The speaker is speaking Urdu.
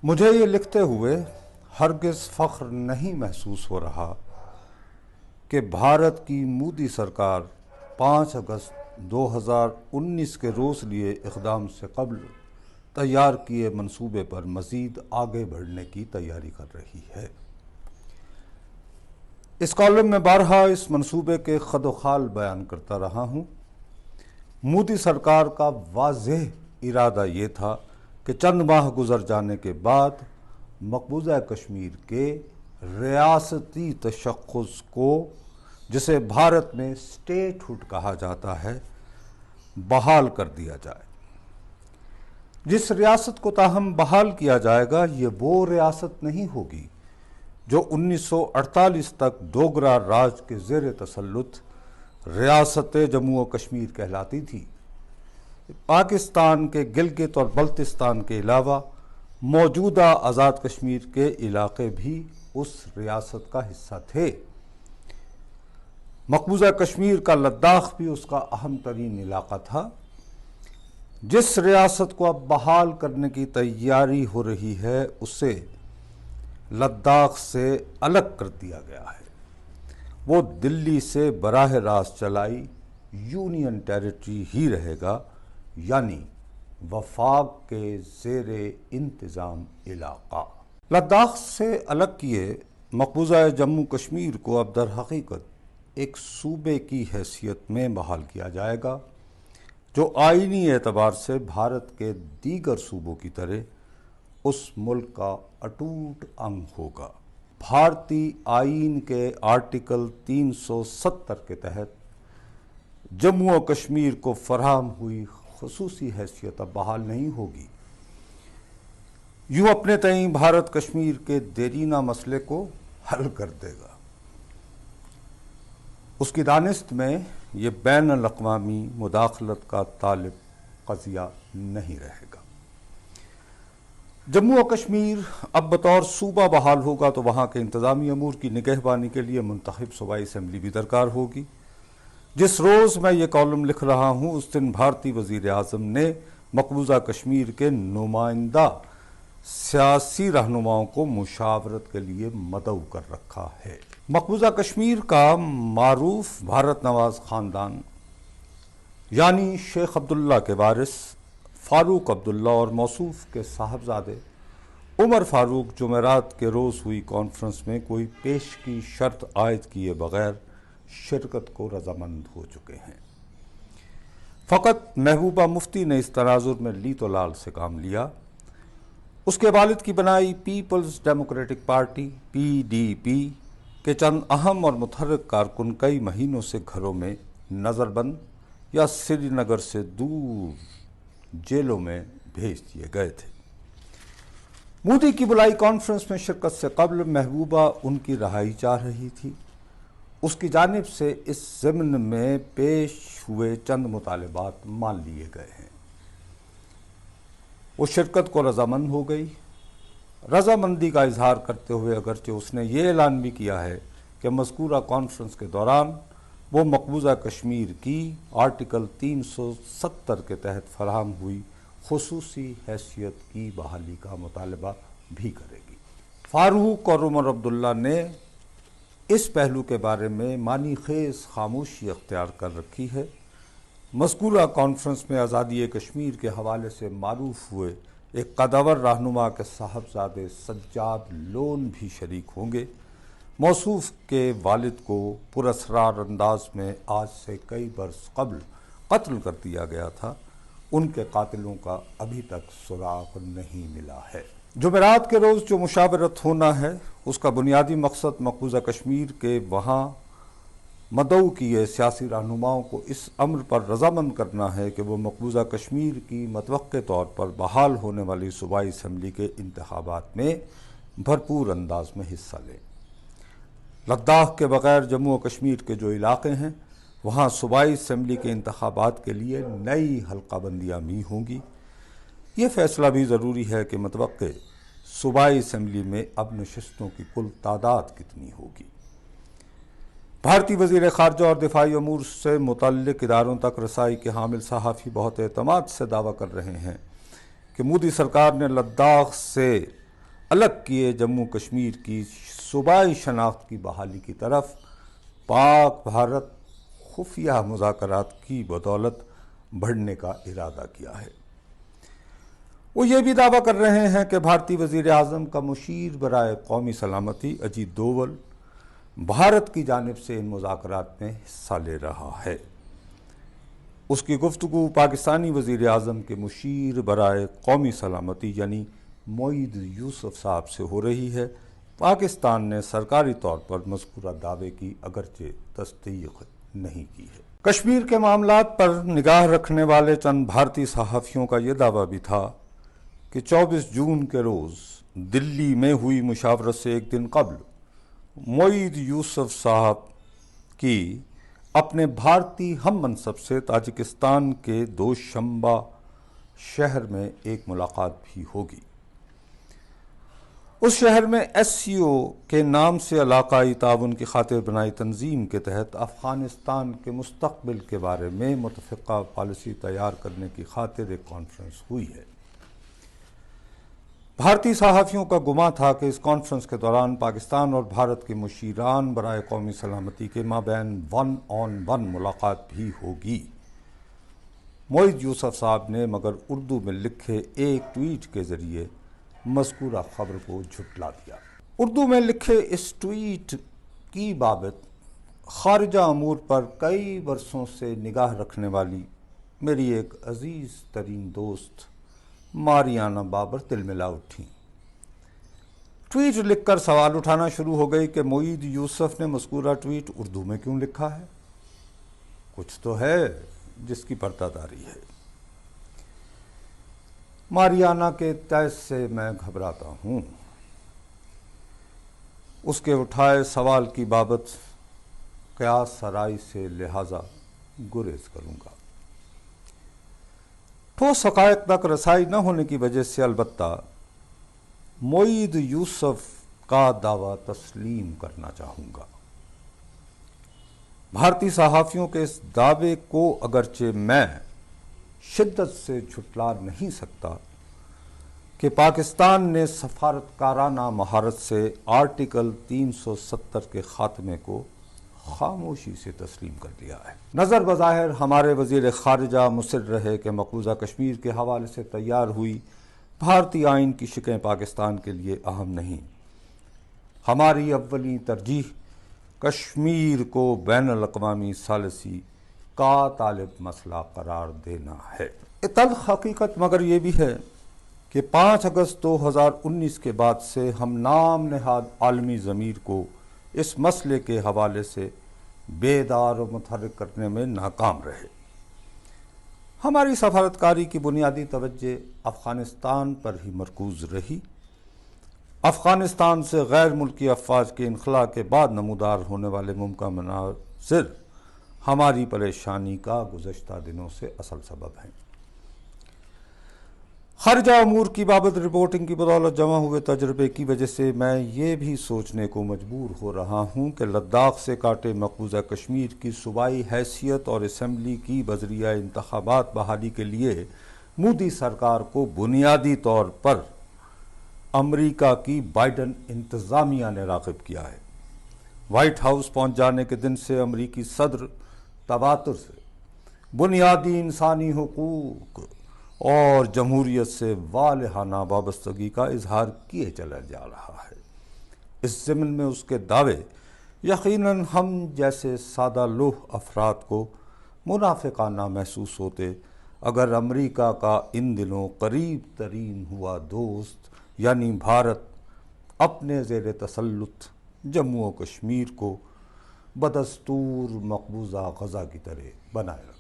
مجھے یہ لکھتے ہوئے ہرگز فخر نہیں محسوس ہو رہا کہ بھارت کی مودی سرکار 5 اگست 2019 کے روز لیے اقدام سے قبل تیار کیے منصوبے پر مزید آگے بڑھنے کی تیاری کر رہی ہے۔ اس کالم میں بارہا اس منصوبے کے خد و خال بیان کرتا رہا ہوں۔ مودی سرکار کا واضح ارادہ یہ تھا کہ چند ماہ گزر جانے کے بعد مقبوضہ کشمیر کے ریاستی تشخص کو، جسے بھارت میں اسٹیٹ ہوڈ کہا جاتا ہے، بحال کر دیا جائے۔ جس ریاست کو تاہم بحال کیا جائے گا یہ وہ ریاست نہیں ہوگی جو 1948 تک ڈوگرا راج کے زیر تسلط ریاست جموں و کشمیر کہلاتی تھی۔ پاکستان کے گلگت اور بلتستان کے علاوہ موجودہ آزاد کشمیر کے علاقے بھی اس ریاست کا حصہ تھے۔ مقبوضہ کشمیر کا لداخ بھی اس کا اہم ترین علاقہ تھا۔ جس ریاست کو اب بحال کرنے کی تیاری ہو رہی ہے اسے لداخ سے الگ کر دیا گیا ہے۔ وہ دلی سے براہ راست چلائی یونین ٹیریٹری ہی رہے گا، یعنی وفاق کے زیر انتظام علاقہ۔ لداخ سے الگ کیے مقبوضہ جموں کشمیر کو اب در حقیقت ایک صوبے کی حیثیت میں بحال کیا جائے گا، جو آئینی اعتبار سے بھارت کے دیگر صوبوں کی طرح اس ملک کا اٹوٹ انگ ہوگا۔ بھارتی آئین کے آرٹیکل 370 کے تحت جموں و کشمیر کو فراہم ہوئی خصوصی حیثیت اب بحال نہیں ہوگی۔ یوں اپنے تئیں بھارت کشمیر کے دیرینہ مسئلے کو حل کر دے گا۔ اس کی دانست میں یہ بین الاقوامی مداخلت کا طالب قضیہ نہیں رہے گا۔ جموں و کشمیر اب بطور صوبہ بحال ہوگا تو وہاں کے انتظامی امور کی نگہبانی کے لیے منتخب صوبائی اسمبلی بھی درکار ہوگی۔ جس روز میں یہ کالم لکھ رہا ہوں اس دن بھارتی وزیر اعظم نے مقبوضہ کشمیر کے نمائندہ سیاسی رہنماؤں کو مشاورت کے لیے مدعو کر رکھا ہے۔ مقبوضہ کشمیر کا معروف بھارت نواز خاندان یعنی شیخ عبداللہ کے وارث فاروق عبداللہ اور موصوف کے صاحبزادے عمر فاروق جمعرات کے روز ہوئی کانفرنس میں کوئی پیش کی شرط عائد کیے بغیر شرکت کو رضامند ہو چکے ہیں۔ فقط محبوبہ مفتی نے اس تناظر میں لیت و لال سے کام لیا۔ اس کے والد کی بنائی پیپلز ڈیموکریٹک پارٹی PDP کے چند اہم اور متحرک کارکن کئی مہینوں سے گھروں میں نظر بند یا سری نگر سے دور جیلوں میں بھیج دیے گئے تھے۔ مودی کی بلائی کانفرنس میں شرکت سے قبل محبوبہ ان کی رہائی چاہ رہی تھی۔ اس کی جانب سے اس ضمن میں پیش ہوئے چند مطالبات مان لیے گئے ہیں۔ وہ شرکت کو رضامند ہو گئی۔ رضامندی کا اظہار کرتے ہوئے اگرچہ اس نے یہ اعلان بھی کیا ہے کہ مذکورہ کانفرنس کے دوران وہ مقبوضہ کشمیر کی آرٹیکل 370 کے تحت فراہم ہوئی خصوصی حیثیت کی بحالی کا مطالبہ بھی کرے گی۔ فاروق اور عمر عبداللہ نے اس پہلو کے بارے میں معنی خیز خاموشی اختیار کر رکھی ہے۔ مذکورہ کانفرنس میں آزادی کشمیر کے حوالے سے معروف ہوئے ایک قدور رہنما کے صاحبزادے سجاد لون بھی شریک ہوں گے۔ موصوف کے والد کو پراسرار انداز میں آج سے کئی برس قبل قتل کر دیا گیا تھا۔ ان کے قاتلوں کا ابھی تک سراغ نہیں ملا ہے۔ جمعرات کے روز جو مشاورت ہونا ہے اس کا بنیادی مقصد مقبوضہ کشمیر کے وہاں مدعو کیے سیاسی رہنماؤں کو اس امر پر رضامند کرنا ہے کہ وہ مقبوضہ کشمیر کی متوقع طور پر بحال ہونے والی صوبائی اسمبلی کے انتخابات میں بھرپور انداز میں حصہ لیں۔ لداخ کے بغیر جموں و کشمیر کے جو علاقے ہیں وہاں صوبائی اسمبلی کے انتخابات کے لیے نئی حلقہ بندیاں بھی ہوں گی۔ یہ فیصلہ بھی ضروری ہے کہ متوقع صوبائی اسمبلی میں اب نشستوں کی کل تعداد کتنی ہوگی۔ بھارتی وزیر خارجہ اور دفاعی امور سے متعلق اداروں تک رسائی کے حامل صحافی بہت اعتماد سے دعویٰ کر رہے ہیں کہ مودی سرکار نے لداخ سے الگ کیے جموں کشمیر کی صوبائی شناخت کی بحالی کی طرف پاک بھارت خفیہ مذاکرات کی بدولت بڑھنے کا ارادہ کیا ہے۔ وہ یہ بھی دعویٰ کر رہے ہیں کہ بھارتی وزیر اعظم کا مشیر برائے قومی سلامتی اجیت دوول بھارت کی جانب سے ان مذاکرات میں حصہ لے رہا ہے۔ اس کی گفتگو پاکستانی وزیر اعظم کے مشیر برائے قومی سلامتی یعنی معید یوسف صاحب سے ہو رہی ہے۔ پاکستان نے سرکاری طور پر مذکورہ دعوے کی اگرچہ تصدیق نہیں کی ہے۔ کشمیر کے معاملات پر نگاہ رکھنے والے چند بھارتی صحافیوں کا یہ دعویٰ بھی تھا کہ 24 جون کے روز دلی میں ہوئی مشاورت سے ایک دن قبل معید یوسف صاحب کی اپنے بھارتی ہم منصب سے تاجکستان کے دوشنبہ شہر میں ایک ملاقات بھی ہوگی۔ اس شہر میں ایس سی او کے نام سے علاقائی تعاون کی خاطر بنائی تنظیم کے تحت افغانستان کے مستقبل کے بارے میں متفقہ پالیسی تیار کرنے کی خاطر ایک کانفرنس ہوئی ہے۔ بھارتی صحافیوں کا گمان تھا کہ اس کانفرنس کے دوران پاکستان اور بھارت کے مشیران برائے قومی سلامتی کے مابین 1-on-1 ملاقات بھی ہوگی۔ معید یوسف صاحب نے مگر اردو میں لکھے ایک ٹویٹ کے ذریعے مذکورہ خبر کو جھٹلا دیا۔ اردو میں لکھے اس ٹویٹ کی بابت خارجہ امور پر کئی برسوں سے نگاہ رکھنے والی میری ایک عزیز ترین دوست ماریانا بابر دل ملا اٹھیں۔ ٹویٹ لکھ کر سوال اٹھانا شروع ہو گئی کہ معید یوسف نے مذکورہ ٹویٹ اردو میں کیوں لکھا ہے؟ کچھ تو ہے جس کی پردہ داری ہے۔ ماریانا کے تیس سے میں گھبراتا ہوں۔ اس کے اٹھائے سوال کی بابت قیاس سرائی سے لہٰذا گریز کروں گا۔ ٹھوس حقائق تک رسائی نہ ہونے کی وجہ سے البتہ معید یوسف کا دعویٰ تسلیم کرنا چاہوں گا۔ بھارتی صحافیوں کے اس دعوے کو اگرچہ میں شدت سے جھٹلا نہیں سکتا کہ پاکستان نے سفارتکارانہ مہارت سے آرٹیکل 370 کے خاتمے کو خاموشی سے تسلیم کر لیا ہے۔ نظر بظاہر ہمارے وزیر خارجہ مصر رہے کہ مقبوضہ کشمیر کے حوالے سے تیار ہوئی بھارتی آئین کی شقیں پاکستان کے لیے اہم نہیں۔ ہماری اولین ترجیح کشمیر کو بین الاقوامی ثالثی کا طالب مسئلہ قرار دینا ہے۔ تلخ حقیقت مگر یہ بھی ہے کہ 5 اگست 2019 کے بعد سے ہم نام نہاد عالمی ضمیر کو اس مسئلے کے حوالے سے بیدار و متحرک کرنے میں ناکام رہے۔ ہماری سفارتکاری کی بنیادی توجہ افغانستان پر ہی مرکوز رہی۔ افغانستان سے غیر ملکی افواج کے انخلاء کے بعد نمودار ہونے والے ممکنہ مناظر ہماری پریشانی کا گزشتہ دنوں سے اصل سبب ہیں۔ خارجہ امور کی بابت رپورٹنگ کی بدولت جمع ہوئے تجربے کی وجہ سے میں یہ بھی سوچنے کو مجبور ہو رہا ہوں کہ لداخ سے کاٹے مقبوضہ کشمیر کی صوبائی حیثیت اور اسمبلی کی بذریعہ انتخابات بحالی کے لیے مودی سرکار کو بنیادی طور پر امریکہ کی بائیڈن انتظامیہ نے راغب کیا ہے۔ وائٹ ہاؤس پہنچ جانے کے دن سے امریکی صدر تواتر سے بنیادی انسانی حقوق اور جمہوریت سے والہانہ وابستگی کا اظہار کیے چلا جا رہا ہے۔ اس ضمن میں اس کے دعوے یقیناً ہم جیسے سادہ لوح افراد کو منافقانہ محسوس ہوتے اگر امریکہ کا ان دنوں قریب ترین ہوا دوست یعنی بھارت اپنے زیر تسلط جموں و کشمیر کو بدستور مقبوضہ غزہ کی طرح بنائے رکھتا۔